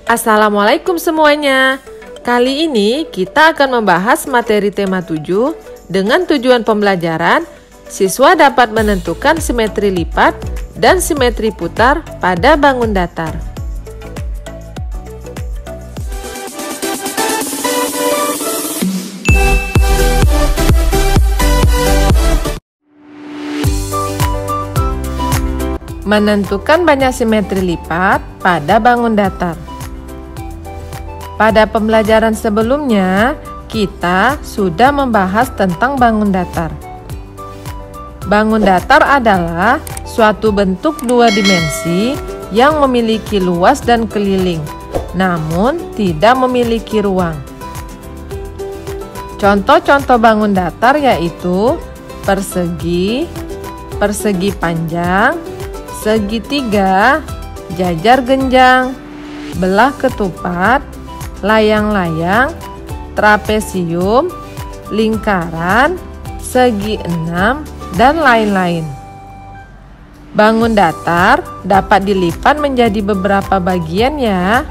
Assalamualaikum semuanya. Kali ini kita akan membahas materi tema 7 dengan tujuan pembelajaran siswa dapat menentukan simetri lipat dan simetri putar pada bangun datar. Menentukan banyak simetri lipat pada bangun datar. Pada pembelajaran sebelumnya, kita sudah membahas tentang bangun datar. Bangun datar adalah suatu bentuk dua dimensi yang memiliki luas dan keliling, namun tidak memiliki ruang. Contoh-contoh bangun datar yaitu persegi, persegi panjang, segitiga, jajar genjang, belah ketupat, layang-layang, trapesium, lingkaran, segi enam, dan lain-lain. Bangun datar dapat dilipat menjadi beberapa bagian ya.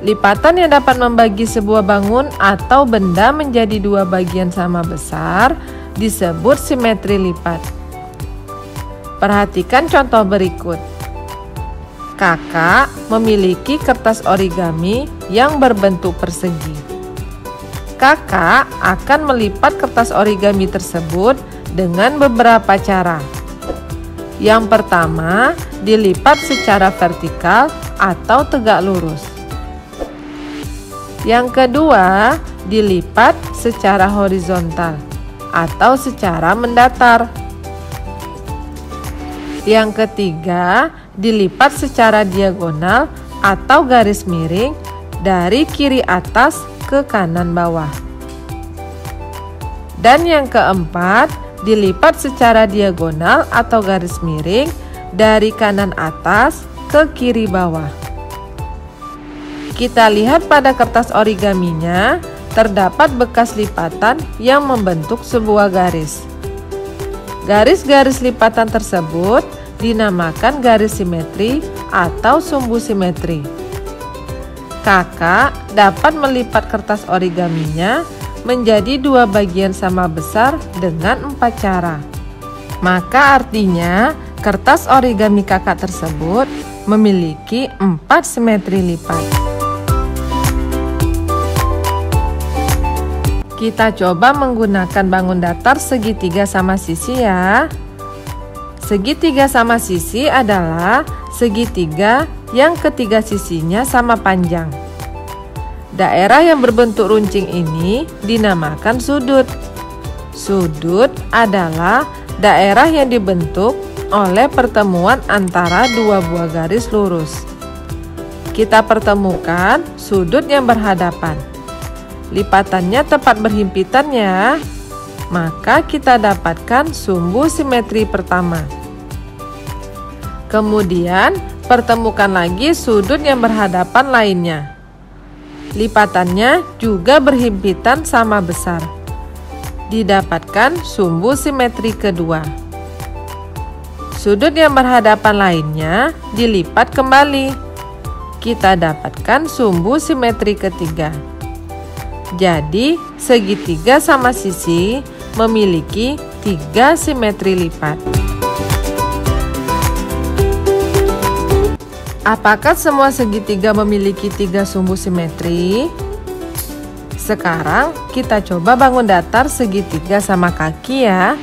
Lipatan yang dapat membagi sebuah bangun atau benda menjadi dua bagian sama besar disebut simetri lipat. Perhatikan contoh berikut. Kakak memiliki kertas origami yang berbentuk persegi. Kakak akan melipat kertas origami tersebut dengan beberapa cara. Yang pertama, dilipat secara vertikal atau tegak lurus. Yang kedua, dilipat secara horizontal atau secara mendatar. Yang ketiga, dilipat secara diagonal atau garis miring dari kiri atas ke kanan bawah. Dan yang keempat, dilipat secara diagonal atau garis miring dari kanan atas ke kiri bawah. Kita lihat pada kertas origaminya, terdapat bekas lipatan yang membentuk sebuah garis. Garis-garis lipatan tersebut dinamakan garis simetri atau sumbu simetri. Kakak dapat melipat kertas origaminya menjadi dua bagian sama besar dengan 4 cara. Maka artinya kertas origami kakak tersebut memiliki 4 simetri lipat. Kita coba menggunakan bangun datar segitiga sama sisi ya. Segitiga sama sisi adalah segitiga yang ketiga sisinya sama panjang. Daerah yang berbentuk runcing ini dinamakan sudut. Sudut adalah daerah yang dibentuk oleh pertemuan antara dua buah garis lurus. Kita pertemukan sudut yang berhadapan. Lipatannya tepat berhimpitan ya. Maka kita dapatkan sumbu simetri pertama. Kemudian pertemukan lagi sudut yang berhadapan lainnya. Lipatannya juga berhimpitan sama besar. Didapatkan sumbu simetri kedua. Sudut yang berhadapan lainnya dilipat kembali. Kita dapatkan sumbu simetri ketiga. Jadi segitiga sama sisi memiliki 3 simetri lipat. Apakah semua segitiga memiliki 3 sumbu simetri? Sekarang kita coba bangun datar segitiga sama kaki ya.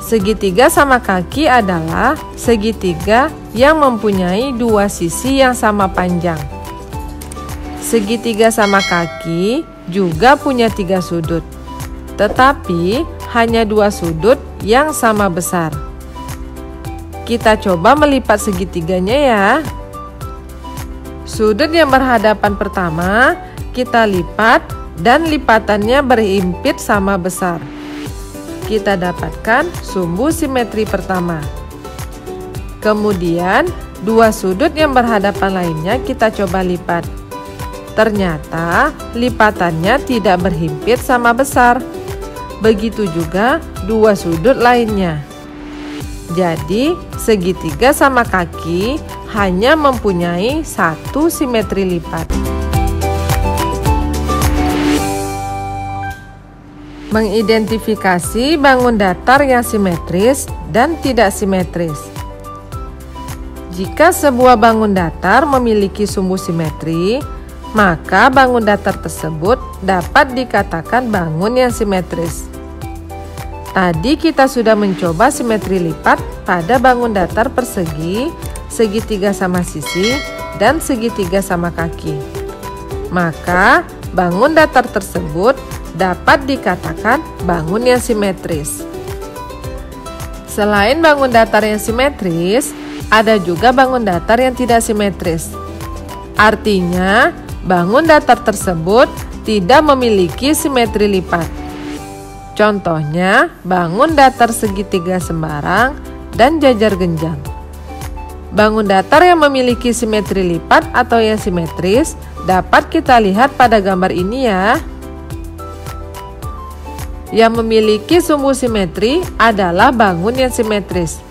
Segitiga sama kaki adalah segitiga yang mempunyai dua sisi yang sama panjang. Segitiga sama kaki juga punya 3 sudut, tetapi hanya 2 sudut yang sama besar. Kita coba melipat segitiganya ya. Sudut yang berhadapan pertama kita lipat dan lipatannya berhimpit sama besar. Kita dapatkan sumbu simetri pertama. Kemudian 2 sudut yang berhadapan lainnya kita coba lipat. Ternyata lipatannya tidak berhimpit sama besar. Begitu juga 2 sudut lainnya. Jadi segitiga sama kaki hanya mempunyai satu simetri lipat. Mengidentifikasi bangun datar yang simetris dan tidak simetris. Jika sebuah bangun datar memiliki sumbu simetri, maka bangun datar tersebut dapat dikatakan bangun yang simetris. Tadi kita sudah mencoba simetri lipat pada bangun datar persegi, segitiga sama sisi, dan segitiga sama kaki. Maka bangun datar tersebut dapat dikatakan bangun yang simetris. Selain bangun datar yang simetris, ada juga bangun datar yang tidak simetris. Artinya, bangun datar tersebut tidak memiliki simetri lipat. Contohnya, bangun datar segitiga sembarang dan jajar genjang. Bangun datar yang memiliki simetri lipat atau yang simetris dapat kita lihat pada gambar ini ya. Yang memiliki sumbu simetri adalah bangun yang simetris,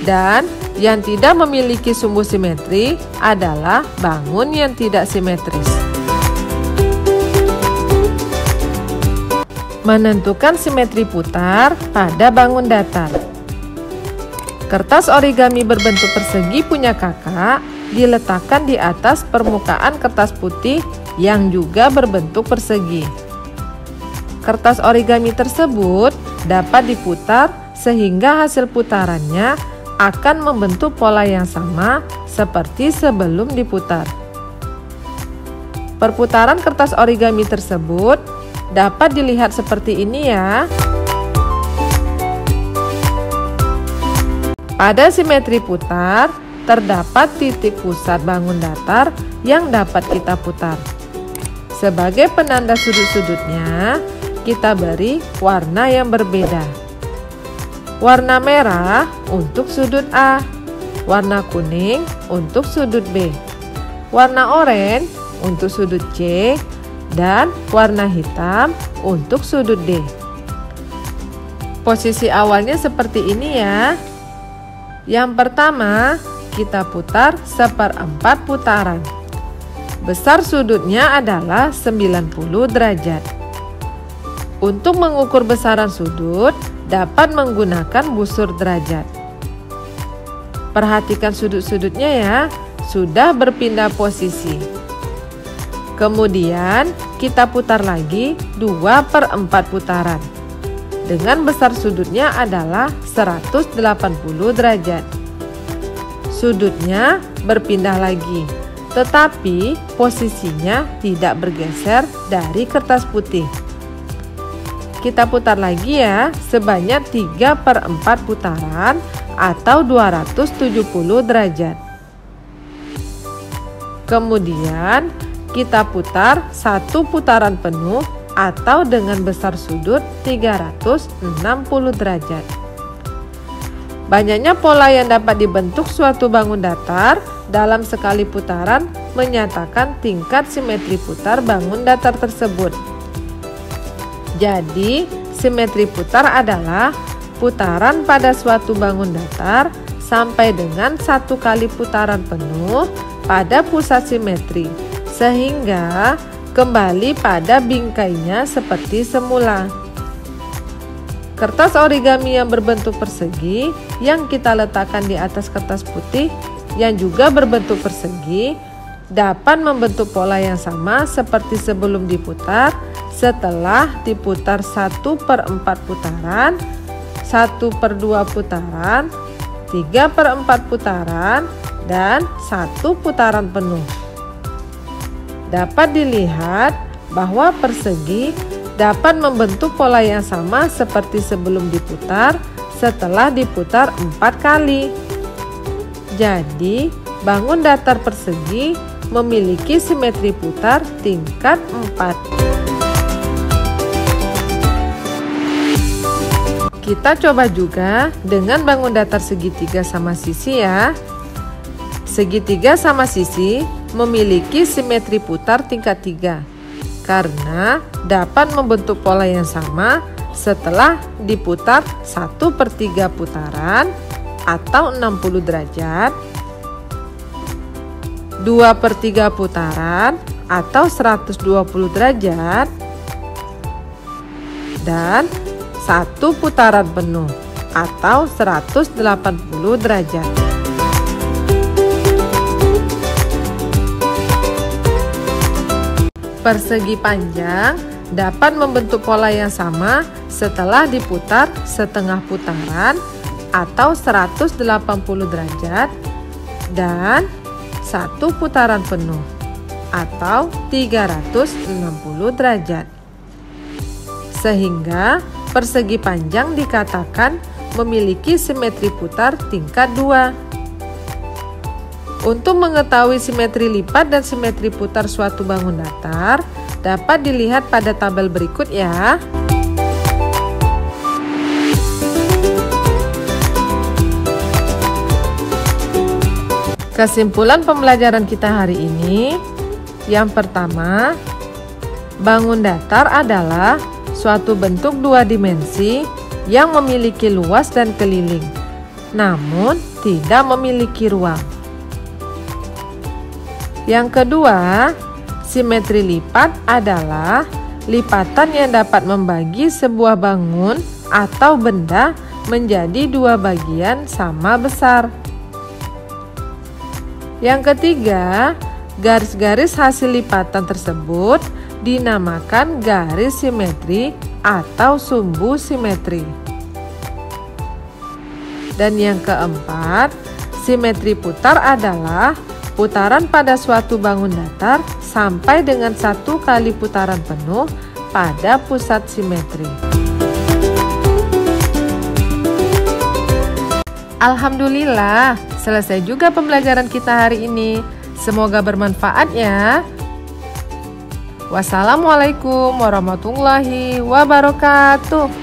dan yang tidak memiliki sumbu simetri adalah bangun yang tidak simetris. Menentukan simetri putar pada bangun datar. Kertas origami berbentuk persegi punya kakak diletakkan di atas permukaan kertas putih yang juga berbentuk persegi. Kertas origami tersebut dapat diputar sehingga hasil putarannya akan membentuk pola yang sama seperti sebelum diputar. Perputaran kertas origami tersebut dapat dilihat seperti ini ya. Pada simetri putar, terdapat titik pusat bangun datar yang dapat kita putar. Sebagai penanda sudut-sudutnya, kita beri warna yang berbeda. Warna merah untuk sudut A, warna kuning untuk sudut B, warna oranye untuk sudut C, dan warna hitam untuk sudut D. Posisi awalnya seperti ini ya. Yang pertama, kita putar 1/4 putaran. Besar sudutnya adalah 90 derajat. Untuk mengukur besaran sudut, dapat menggunakan busur derajat. Perhatikan sudut-sudutnya ya, sudah berpindah posisi. Kemudian, kita putar lagi 2/4 putaran. Dengan besar sudutnya adalah 180 derajat. Sudutnya berpindah lagi, tetapi posisinya tidak bergeser dari kertas putih. Kita putar lagi ya, sebanyak 3/4 putaran atau 270 derajat. Kemudian kita putar 1 putaran penuh atau dengan besar sudut 360 derajat. Banyaknya pola yang dapat dibentuk suatu bangun datar dalam sekali putaran menyatakan tingkat simetri putar bangun datar tersebut. Jadi, simetri putar adalah putaran pada suatu bangun datar sampai dengan 1 kali putaran penuh pada pusat simetri, sehingga kembali pada bingkainya seperti semula. Kertas origami yang berbentuk persegi yang kita letakkan di atas kertas putih yang juga berbentuk persegi dapat membentuk pola yang sama seperti sebelum diputar, setelah diputar 1/4 putaran, 1/2 putaran, 3/4 putaran, dan 1 putaran penuh. Dapat dilihat bahwa persegi dapat membentuk pola yang sama seperti sebelum diputar, setelah diputar 4 kali. Jadi, bangun datar persegi memiliki simetri putar tingkat 4. Kita coba juga dengan bangun datar segitiga sama sisi ya. Segitiga sama sisi memiliki simetri putar tingkat 3 karena dapat membentuk pola yang sama setelah diputar 1/3 putaran atau 60 derajat, 2/3 putaran atau 120 derajat dan 1 putaran penuh atau 180 derajat. Persegi panjang dapat membentuk pola yang sama setelah diputar setengah putaran atau 180 derajat dan 1 putaran penuh atau 360 derajat. Sehingga persegi panjang dikatakan memiliki simetri putar tingkat 2. Untuk mengetahui simetri lipat dan simetri putar suatu bangun datar, dapat dilihat pada tabel berikut ya. Kesimpulan pembelajaran kita hari ini, yang pertama, bangun datar adalah suatu bentuk 2 dimensi yang memiliki luas dan keliling, namun tidak memiliki ruang. Yang kedua, simetri lipat adalah lipatan yang dapat membagi sebuah bangun atau benda menjadi 2 bagian sama besar. Yang ketiga, garis-garis hasil lipatan tersebut dinamakan garis simetri atau sumbu simetri. Dan yang keempat, simetri putar adalah putaran pada suatu bangun datar sampai dengan 1 kali putaran penuh pada pusat simetri. Alhamdulillah, selesai juga pembelajaran kita hari ini. Semoga bermanfaat ya. Wassalamualaikum warahmatullahi wabarakatuh.